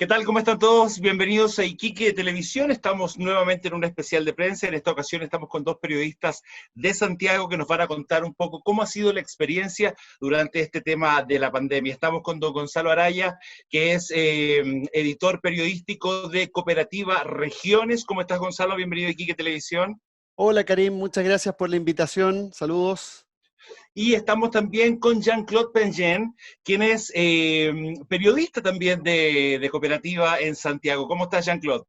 ¿Qué tal? ¿Cómo están todos? Bienvenidos a Iquique Televisión. Estamos nuevamente en un especial de prensa. En esta ocasión estamos con dos periodistas de Santiago que nos van a contar un poco cómo ha sido la experiencia durante este tema de la pandemia. Estamos con don Gonzalo Araya, que es editor periodístico de Cooperativa Regiones. ¿Cómo estás, Gonzalo? Bienvenido a Iquique Televisión. Hola Karim, muchas gracias por la invitación. Saludos. Y estamos también con Jean-Claude Pengen, quien es periodista también de Cooperativa en Santiago. ¿Cómo estás, Jean-Claude?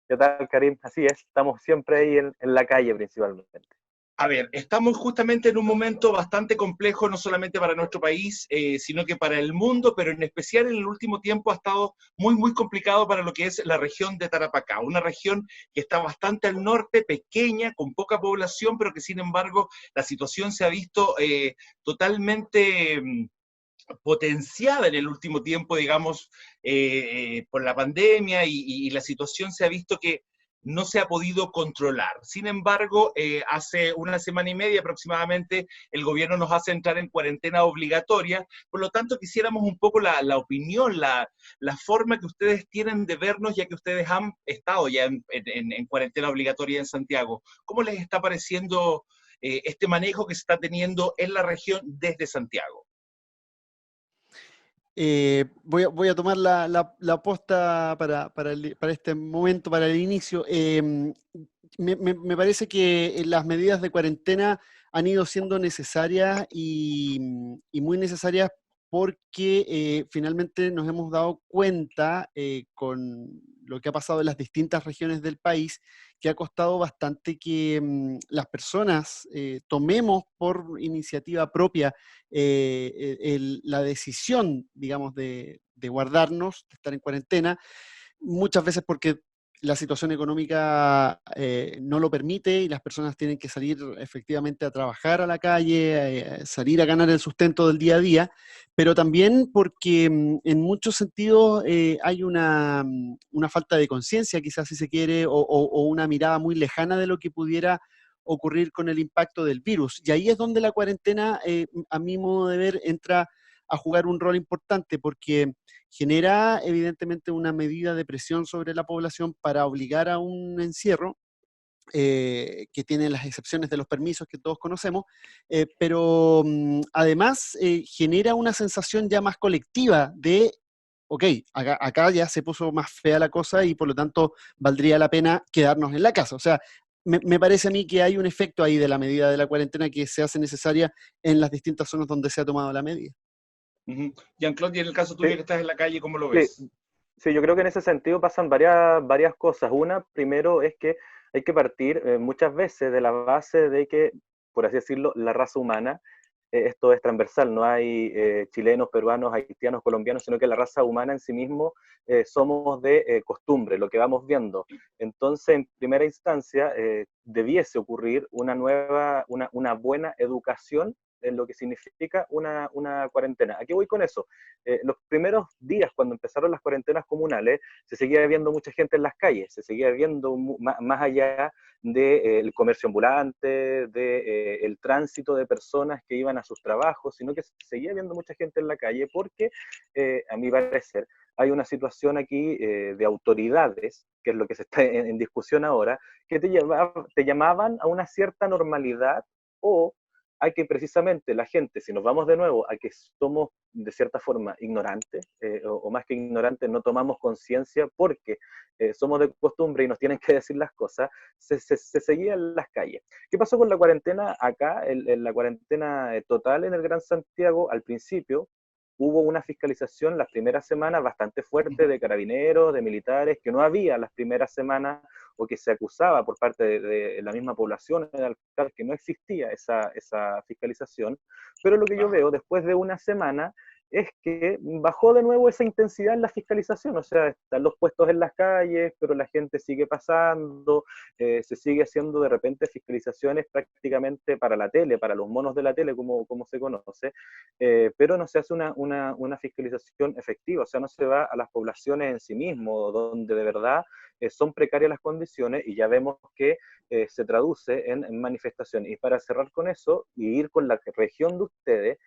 ¿Qué tal, Karim? Así es, estamos siempre ahí en la calle principalmente. A ver, estamos justamente en un momento bastante complejo, no solamente para nuestro país, sino que para el mundo, pero en especial en el último tiempo ha estado muy complicado para lo que es la región de Tarapacá, una región que está bastante al norte, pequeña, con poca población, pero que sin embargo la situación se ha visto totalmente potenciada en el último tiempo, digamos, por la pandemia y la situación se ha visto que no se ha podido controlar. Sin embargo, hace una semana y media aproximadamente, el gobierno nos hace entrar en cuarentena obligatoria, por lo tanto quisiéramos un poco la opinión, la forma que ustedes tienen de vernos, ya que ustedes han estado ya en cuarentena obligatoria en Santiago. ¿Cómo les está pareciendo este manejo que se está teniendo en la región desde Santiago? Voy a tomar la posta para este momento, para el inicio. Me parece que las medidas de cuarentena han ido siendo necesarias y muy necesarias porque finalmente nos hemos dado cuenta con lo que ha pasado en las distintas regiones del país, que ha costado bastante que las personas tomemos por iniciativa propia la decisión, digamos, de guardarnos, de estar en cuarentena, muchas veces porque la situación económica no lo permite y las personas tienen que salir efectivamente a trabajar a la calle, salir a ganar el sustento del día a día, pero también porque en muchos sentidos hay una falta de conciencia, quizás si se quiere, o una mirada muy lejana de lo que pudiera ocurrir con el impacto del virus. Y ahí es donde la cuarentena, a mi modo de ver, entra a jugar un rol importante porque genera evidentemente una medida de presión sobre la población para obligar a un encierro que tiene las excepciones de los permisos que todos conocemos, pero además genera una sensación ya más colectiva de, ok, acá ya se puso más fea la cosa y por lo tanto valdría la pena quedarnos en la casa. O sea, me parece a mí que hay un efecto ahí de la medida de la cuarentena que se hace necesaria en las distintas zonas donde se ha tomado la medida. Jean-Claude, y en el caso tuyo Sí, que estás en la calle, ¿cómo lo sí, ves? sí, yo creo que en ese sentido pasan varias cosas. Una, primero, es que hay que partir muchas veces de la base de que, por así decirlo, la raza humana, esto es transversal, no hay chilenos, peruanos, haitianos, colombianos, sino que la raza humana en sí mismo somos de costumbre, lo que vamos viendo. Entonces, en primera instancia, debiese ocurrir una buena educación en lo que significa una cuarentena. ¿A qué voy con eso? Los primeros días, cuando empezaron las cuarentenas comunales, se seguía viendo mucha gente en las calles, se seguía viendo más allá del comercio ambulante, del tránsito de personas que iban a sus trabajos, sino que se seguía viendo mucha gente en la calle porque, a mi parecer, hay una situación aquí de autoridades, que es lo que se está en discusión ahora, que te llamaban a una cierta normalidad o a que precisamente la gente, si nos vamos de nuevo a que somos de cierta forma ignorantes, o más que ignorantes, no tomamos conciencia porque somos de costumbre y nos tienen que decir las cosas, se seguía en las calles. ¿Qué pasó con la cuarentena acá? En la cuarentena total en el Gran Santiago, al principio, hubo una fiscalización las primeras semanas bastante fuerte de carabineros, de militares, que no había las primeras semanas o que se acusaba por parte de la misma población que no existía esa fiscalización. Pero lo que yo veo después de una semana es que bajó de nuevo esa intensidad en la fiscalización, o sea, están los puestos en las calles, pero la gente sigue pasando, se sigue haciendo de repente fiscalizaciones prácticamente para la tele, para los monos de la tele, como se conoce, pero no se hace una fiscalización efectiva, o sea, no se va a las poblaciones en sí mismo, donde de verdad son precarias las condiciones y ya vemos que se traduce en manifestaciones. Y para cerrar con eso y ir con la región de ustedes,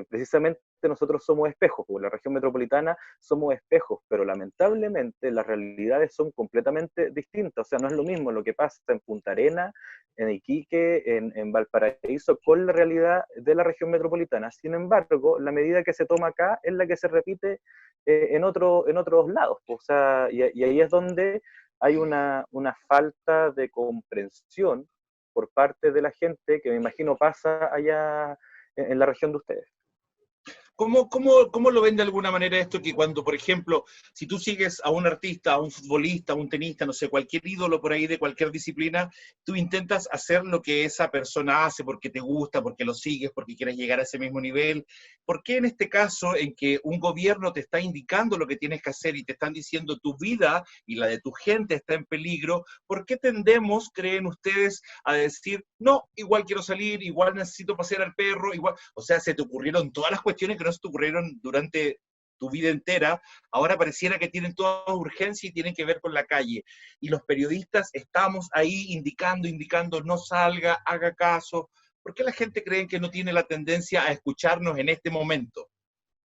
precisamente nosotros somos espejos, como la región metropolitana somos espejos, pero lamentablemente las realidades son completamente distintas. O sea, no es lo mismo lo que pasa en Punta Arenas, en Iquique, en Valparaíso, con la realidad de la región metropolitana. Sin embargo, la medida que se toma acá es la que se repite en otros lados. O sea, y ahí es donde hay una falta de comprensión por parte de la gente que me imagino pasa allá en la región de ustedes. ¿Cómo lo ven de alguna manera esto que cuando, por ejemplo, si tú sigues a un artista, a un futbolista, a un tenista, no sé, cualquier ídolo por ahí de cualquier disciplina, tú intentas hacer lo que esa persona hace porque te gusta, porque lo sigues, porque quieres llegar a ese mismo nivel? ¿Por qué en este caso en que un gobierno te está indicando lo que tienes que hacer y te están diciendo tu vida y la de tu gente está en peligro, por qué tendemos, creen ustedes, a decir, no, igual quiero salir, igual necesito pasear al perro, igual, o sea, se te ocurrieron todas las cuestiones que no se te ocurrieron durante tu vida entera, ahora pareciera que tienen toda urgencia y tienen que ver con la calle. Y los periodistas estamos ahí indicando, no salga, haga caso. ¿Por qué la gente cree que no tiene la tendencia a escucharnos en este momento?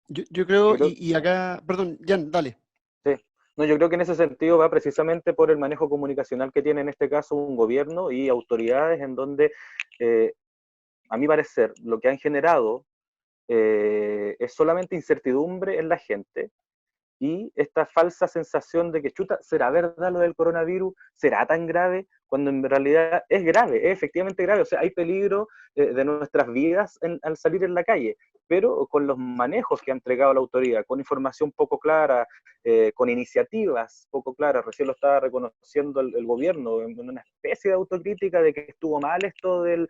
Yo creo, Yo creo, y acá, perdón, Jan, dale. sí. No, yo creo que en ese sentido va precisamente por el manejo comunicacional que tiene en este caso un gobierno y autoridades en donde, a mi parecer, lo que han generado es solamente incertidumbre en la gente y esta falsa sensación de que, chuta, ¿será verdad lo del coronavirus? ¿Será tan grave? Cuando en realidad es grave, es efectivamente grave. O sea, hay peligro de nuestras vidas al salir en la calle, pero con los manejos que ha entregado la autoridad, con información poco clara, con iniciativas poco claras, recién lo estaba reconociendo el gobierno, en una especie de autocrítica de que estuvo mal esto del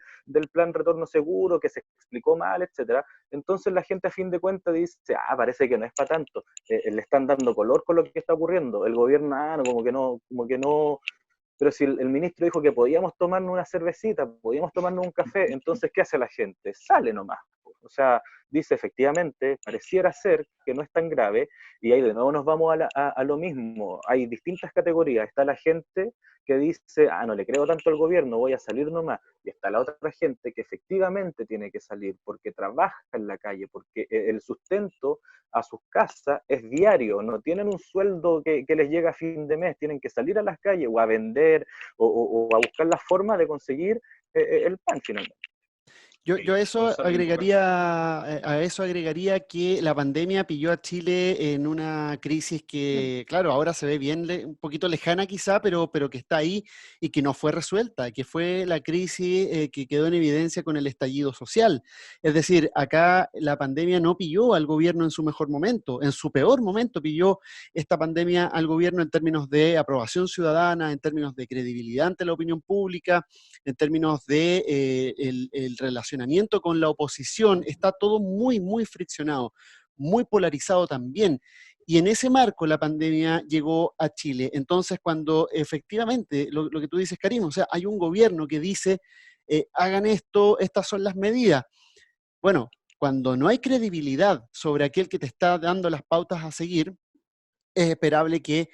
plan retorno seguro, que se explicó mal, etcétera. Entonces la gente a fin de cuentas dice, parece que no es para tanto, le están dando color con lo que está ocurriendo, el gobierno, no, como que no, pero si el ministro dijo que podíamos tomarnos una cervecita, podíamos tomarnos un café, entonces, ¿qué hace la gente? Sale nomás. O sea, dice efectivamente, pareciera ser que no es tan grave, y ahí de nuevo nos vamos a lo mismo. Hay distintas categorías. Está la gente que dice, no le creo tanto al gobierno, voy a salir nomás. Y está la otra gente que efectivamente tiene que salir porque trabaja en la calle, porque el sustento a sus casas es diario, no tienen un sueldo que les llega a fin de mes, tienen que salir a las calles o a vender o a buscar la forma de conseguir el pan finalmente. Yo a eso agregaría que la pandemia pilló a Chile en una crisis que, claro, ahora se ve bien, un poquito lejana quizá, pero que está ahí y que no fue resuelta, que fue la crisis que quedó en evidencia con el estallido social. Es decir, acá la pandemia no pilló al gobierno en su mejor momento, en su peor momento pilló esta pandemia al gobierno en términos de aprobación ciudadana, en términos de credibilidad ante la opinión pública, en términos de el relacionamiento con la oposición, está todo muy, muy friccionado, muy polarizado también. Y en ese marco la pandemia llegó a Chile. Entonces, cuando efectivamente, lo que tú dices, Karim, o sea, hay un gobierno que dice, hagan esto, estas son las medidas. Bueno, cuando no hay credibilidad sobre aquel que te está dando las pautas a seguir, es esperable que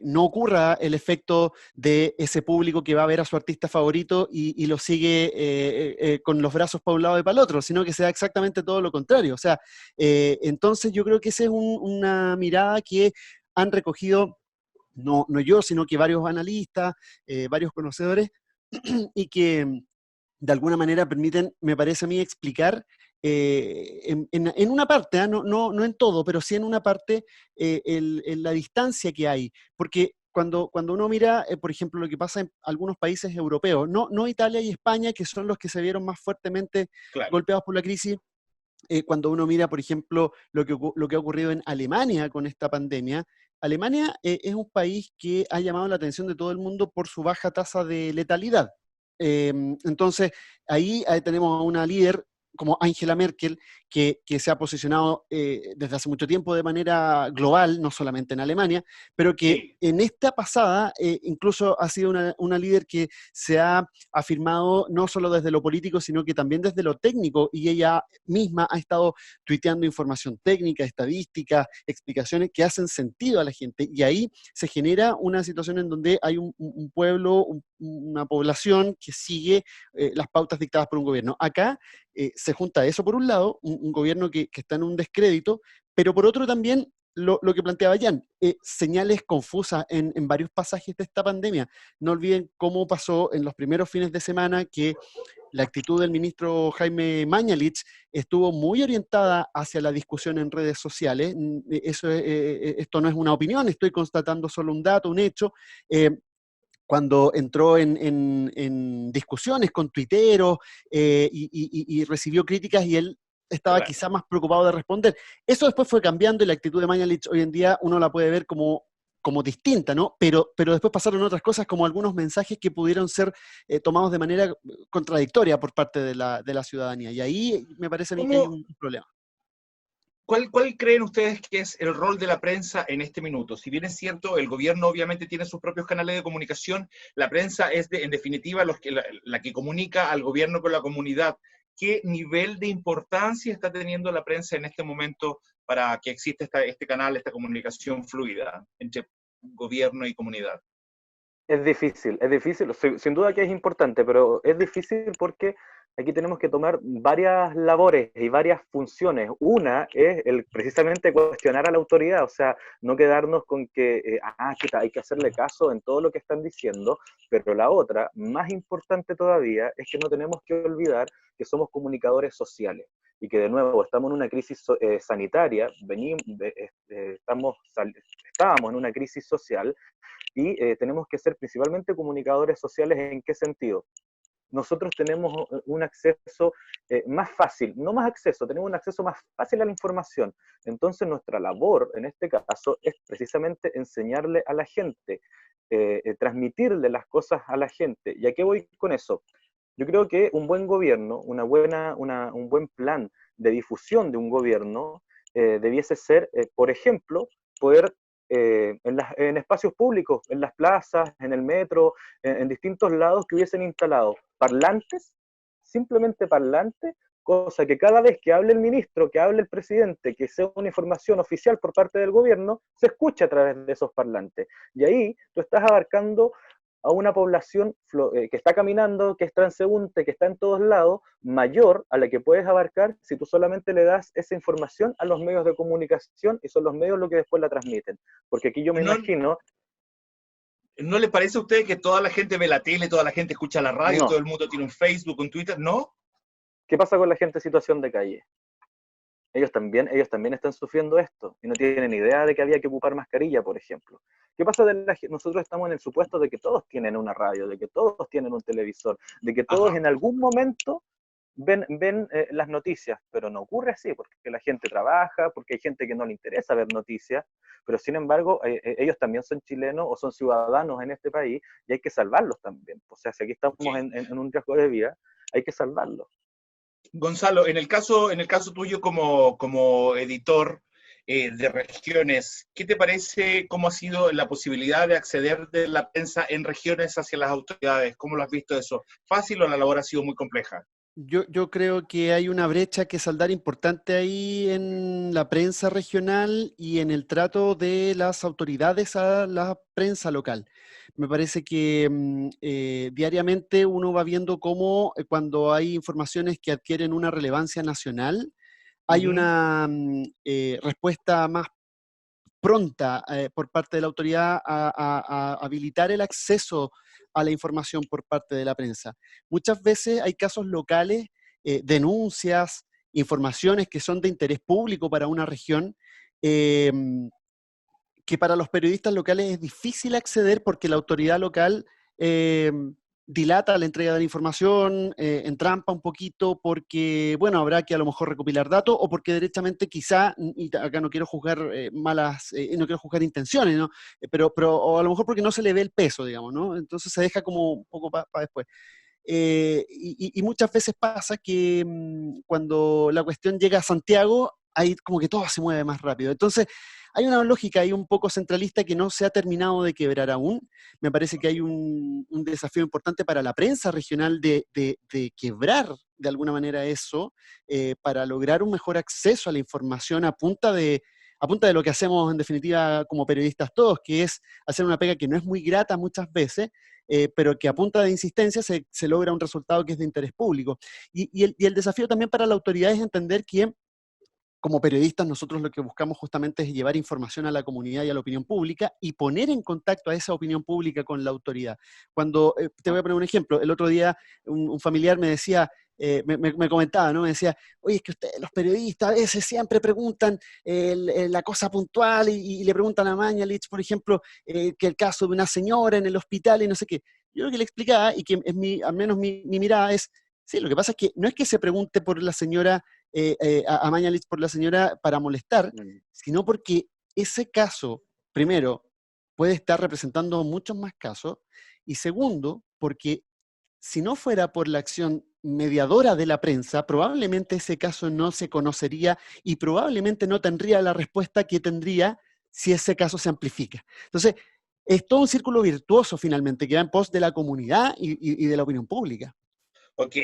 no ocurra el efecto de ese público que va a ver a su artista favorito y lo sigue con los brazos para un lado y para el otro, sino que sea exactamente todo lo contrario. O sea, entonces yo creo que esa es una mirada que han recogido, no yo, sino que varios analistas, varios conocedores, y que de alguna manera permiten, me parece a mí, explicar en una parte, no en todo, pero sí en una parte, la distancia que hay. Porque cuando uno mira, por ejemplo, lo que pasa en algunos países europeos, no Italia y España, que son los que se vieron más fuertemente Claro. golpeados por la crisis, cuando uno mira, por ejemplo, lo que ha ocurrido en Alemania con esta pandemia, Alemania es un país que ha llamado la atención de todo el mundo por su baja tasa de letalidad. Entonces, ahí tenemos a una líder como Angela Merkel, que se ha posicionado desde hace mucho tiempo de manera global, no solamente en Alemania, pero que Sí. en esta pasada incluso ha sido una líder que se ha afirmado no solo desde lo político, sino que también desde lo técnico, y ella misma ha estado tuiteando información técnica, estadística, explicaciones que hacen sentido a la gente, y ahí se genera una situación en donde hay un pueblo, una población que sigue las pautas dictadas por un gobierno. Acá se junta eso por un lado, un gobierno que está en un descrédito, pero por otro también lo que planteaba Jan, señales confusas en varios pasajes de esta pandemia. No olviden cómo pasó en los primeros fines de semana que la actitud del ministro Jaime Mañalich estuvo muy orientada hacia la discusión en redes sociales. Esto no es una opinión, estoy constatando solo un dato, un hecho. Cuando entró en discusiones con tuiteros y recibió críticas, y él estaba Claro. quizá más preocupado de responder. Eso después fue cambiando, y la actitud de Mañalich hoy en día uno la puede ver como distinta, ¿no? Pero después pasaron otras cosas, como algunos mensajes que pudieron ser tomados de manera contradictoria por parte de la ciudadanía. Y ahí me parece a mí que hay ¿Cómo, un problema. ¿Cuál creen ustedes que es el rol de la prensa en este minuto? Si bien es cierto, el gobierno obviamente tiene sus propios canales de comunicación, la prensa es, en definitiva, la que comunica al gobierno con la comunidad. ¿Qué nivel de importancia está teniendo la prensa en este momento para que exista este canal, esta comunicación fluida entre gobierno y comunidad? Es difícil, sin duda que es importante, pero es difícil porque aquí tenemos que tomar varias labores y varias funciones. Una es precisamente cuestionar a la autoridad, o sea, no quedarnos con que, chuta, hay que hacerle caso en todo lo que están diciendo, pero la otra, más importante todavía, es que no tenemos que olvidar que somos comunicadores sociales y que de nuevo estamos en una crisis sanitaria, estábamos en una crisis social y tenemos que ser principalmente comunicadores sociales. ¿En qué sentido? Nosotros tenemos un acceso más fácil, no más acceso, tenemos un acceso más fácil a la información. Entonces nuestra labor en este caso es precisamente enseñarle a la gente, transmitirle las cosas a la gente. ¿Y a qué voy con eso? Yo creo que un buen gobierno, un buen plan de difusión de un gobierno debiese ser, por ejemplo, poder en espacios públicos, en las plazas, en el metro, en distintos lados que hubiesen instalado parlantes, simplemente parlantes, cosa que cada vez que hable el ministro, que hable el presidente, que sea una información oficial por parte del gobierno, se escuche a través de esos parlantes. Y ahí tú estás abarcando a una población que está caminando, que es transeúnte, que está en todos lados, mayor a la que puedes abarcar si tú solamente le das esa información a los medios de comunicación, y son los medios los que después la transmiten. Porque aquí yo me ¿No, imagino, ¿No le parece a usted que toda la gente ve la tele, toda la gente escucha la radio, todo no, el mundo tiene un Facebook, un Twitter? ¿No? ¿qué pasa con la gente en situación de calle? Ellos también están sufriendo esto y no tienen idea de que había que ocupar mascarilla, por ejemplo. ¿Qué pasa nosotros estamos en el supuesto de que todos tienen una radio, de que todos tienen un televisor, de que todos Ajá. en algún momento ven las noticias, pero no ocurre así, porque la gente trabaja, porque hay gente que no le interesa ver noticias, pero sin embargo ellos también son chilenos o son ciudadanos en este país, y hay que salvarlos también. O sea, si aquí estamos Sí. en un riesgo de vida, hay que salvarlos. Gonzalo, en el caso tuyo como editor de regiones, ¿qué te parece cómo ha sido la posibilidad de acceder de la prensa en regiones hacia las autoridades? ¿Cómo lo has visto eso? ¿Fácil o la labor ha sido muy compleja? Yo creo que hay una brecha que saldar importante ahí en la prensa regional y en el trato de las autoridades a la prensa local. Me parece que diariamente uno va viendo cómo cuando hay informaciones que adquieren una relevancia nacional, hay Ujú. una respuesta más pronta por parte de la autoridad a habilitar el acceso a la información por parte de la prensa. Muchas veces hay casos locales, denuncias, informaciones que son de interés público para una región, eh, que para los periodistas locales es difícil acceder porque la autoridad local dilata la entrega de la información, entrampa un poquito porque, bueno, habrá que a lo mejor recopilar datos o porque derechamente quizá, y acá no quiero juzgar no quiero juzgar intenciones, ¿no? Pero o a lo mejor porque no se le ve el peso, digamos, ¿no? Entonces se deja como un poco para después. y muchas veces pasa que cuando la cuestión llega a Santiago, ahí como que todo se mueve más rápido. Entonces, hay una lógica ahí un poco centralista que no se ha terminado de quebrar aún. Me parece que hay un desafío importante para la prensa regional de quebrar de alguna manera eso, para lograr un mejor acceso a la información a punta de lo que hacemos en definitiva como periodistas todos, que es hacer una pega que no es muy grata muchas veces, pero que a punta de insistencia se logra un resultado que es de interés público. Y el desafío también para la autoridad es entender que como periodistas nosotros lo que buscamos justamente es llevar información a la comunidad y a la opinión pública y poner en contacto a esa opinión pública con la autoridad. Cuando, te voy a poner un ejemplo, el otro día un familiar me decía, me comentaba, ¿no? Me decía, oye, es que ustedes, los periodistas, a veces siempre preguntan la cosa puntual y le preguntan a Mañalich, por ejemplo, que el caso de una señora en el hospital y no sé qué. Yo lo que le explicaba, y que es al menos mi mirada es, sí, lo que pasa es que no es que se pregunte por la señora, a Mañalich por la señora para molestar, sino porque ese caso, primero, puede estar representando muchos más casos, y segundo, porque si no fuera por la acción mediadora de la prensa, probablemente ese caso no se conocería y probablemente no tendría la respuesta que tendría si ese caso se amplifica. Entonces, es todo un círculo virtuoso finalmente que va en pos de la comunidad y de la opinión pública. Ok,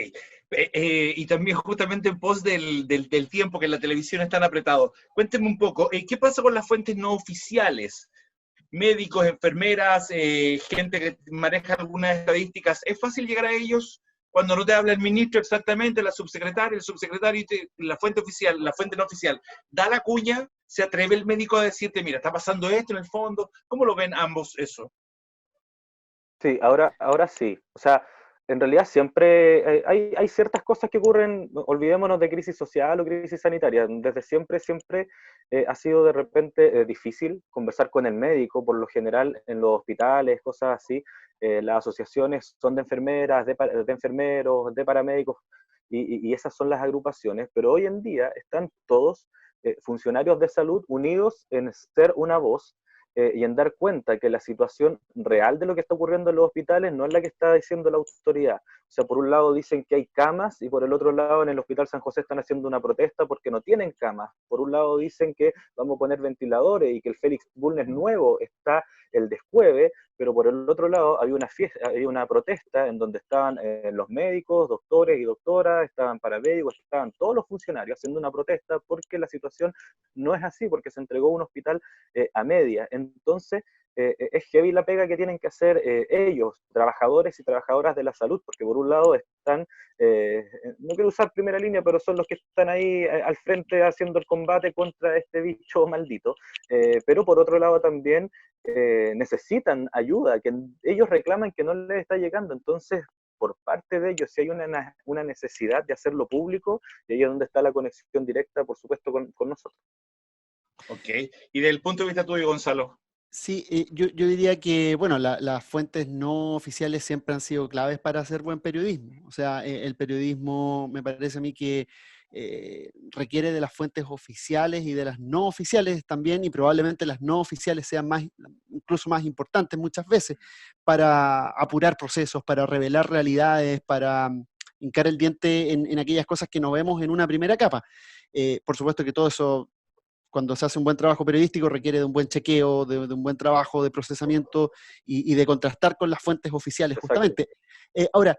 y también justamente en pos del tiempo que en la televisión es tan apretado. Cuénteme un poco, ¿qué pasa con las fuentes no oficiales? Médicos, enfermeras, gente que maneja algunas estadísticas, ¿es fácil llegar a ellos cuando no te habla el ministro exactamente, la subsecretaria, el subsecretario, la fuente oficial, la fuente no oficial? ¿Da la cuña? ¿Se atreve el médico a decirte, mira, está pasando esto en el fondo? ¿Cómo lo ven ambos eso? Sí, ahora sí. O sea, en realidad siempre hay ciertas cosas que ocurren, olvidémonos de crisis social o crisis sanitaria. Desde siempre ha sido de repente difícil conversar con el médico, por lo general en los hospitales, cosas así. Las asociaciones son de enfermeras, de enfermeros, de paramédicos, y esas son las agrupaciones, pero hoy en día están todos funcionarios de salud unidos en ser una voz y en dar cuenta que la situación real de lo que está ocurriendo en los hospitales no es la que está diciendo la autoridad. O sea, por un lado dicen que hay camas y por el otro lado en el Hospital San José están haciendo una protesta porque no tienen camas. Por un lado dicen que vamos a poner ventiladores y que el Félix Bulnes nuevo está el descueve, pero por el otro lado había una fiesta, había una protesta en donde estaban los médicos, doctores y doctoras, estaban paramédicos, estaban todos los funcionarios haciendo una protesta porque la situación no es así, porque se entregó un hospital a media. Entonces, es heavy la pega que tienen que hacer ellos, trabajadores y trabajadoras de la salud, porque por un lado están, no quiero usar primera línea, pero son los que están ahí al frente haciendo el combate contra este bicho maldito, pero por otro lado también necesitan ayuda, que ellos reclaman que no les está llegando. Entonces, por parte de ellos, si hay una necesidad de hacerlo público, y ahí es donde está la conexión directa, por supuesto, con nosotros. Ok, y desde el punto de vista tuyo, Gonzalo. Sí, yo diría que, bueno, las fuentes no oficiales siempre han sido claves para hacer buen periodismo. O sea, el periodismo me parece a mí que requiere de las fuentes oficiales y de las no oficiales también, y probablemente las no oficiales sean incluso más importantes muchas veces para apurar procesos, para revelar realidades, para hincar el diente en aquellas cosas que no vemos en una primera capa. Por supuesto que todo eso, cuando se hace un buen trabajo periodístico, requiere de un buen chequeo, de un buen trabajo de procesamiento y de contrastar con las fuentes oficiales, justamente. Ahora,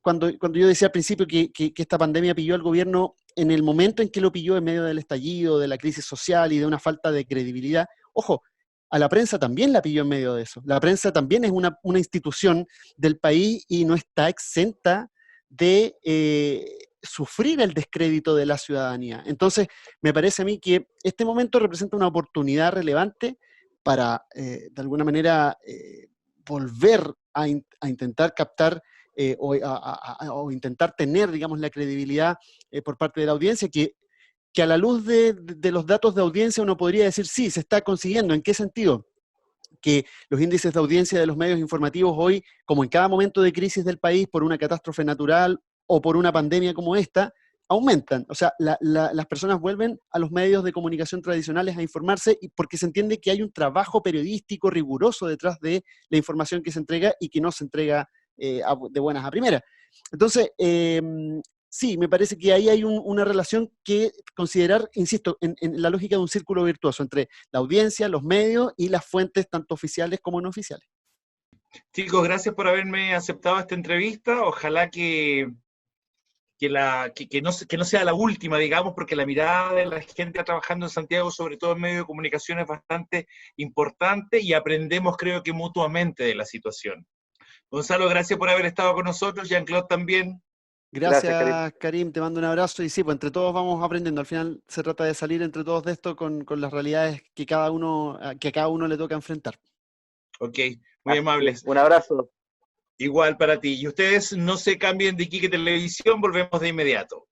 cuando yo decía al principio que esta pandemia pilló al gobierno en el momento en que lo pilló, en medio del estallido, de la crisis social y de una falta de credibilidad, ojo, a la prensa también la pilló en medio de eso. La prensa también es una institución del país y no está exenta de sufrir el descrédito de la ciudadanía. Entonces, me parece a mí que este momento representa una oportunidad relevante para, de alguna manera, volver a intentar captar o intentar tener, digamos, la credibilidad por parte de la audiencia, que a la luz de los datos de audiencia uno podría decir, sí, se está consiguiendo. ¿En qué sentido? Que los índices de audiencia de los medios informativos hoy, como en cada momento de crisis del país por una catástrofe natural o por una pandemia como esta, aumentan. O sea, las personas vuelven a los medios de comunicación tradicionales a informarse porque se entiende que hay un trabajo periodístico riguroso detrás de la información que se entrega y que no se entrega de buenas a primeras. Entonces, sí, me parece que ahí hay una relación que considerar, insisto, en la lógica de un círculo virtuoso entre la audiencia, los medios y las fuentes tanto oficiales como no oficiales. Chicos, gracias por haberme aceptado esta entrevista. Ojalá que no sea la última, digamos, porque la mirada de la gente trabajando en Santiago, sobre todo en medios de comunicación, es bastante importante y aprendemos, creo que mutuamente, de la situación. Gonzalo, gracias por haber estado con nosotros. Jean-Claude también. Gracias, Karim, te mando un abrazo y sí, pues entre todos vamos aprendiendo. Al final se trata de salir entre todos de esto con las realidades que que a cada uno le toca enfrentar. Ok, muy amables. Un abrazo. Igual para ti. Y ustedes no se cambien de Iquique Televisión, volvemos de inmediato.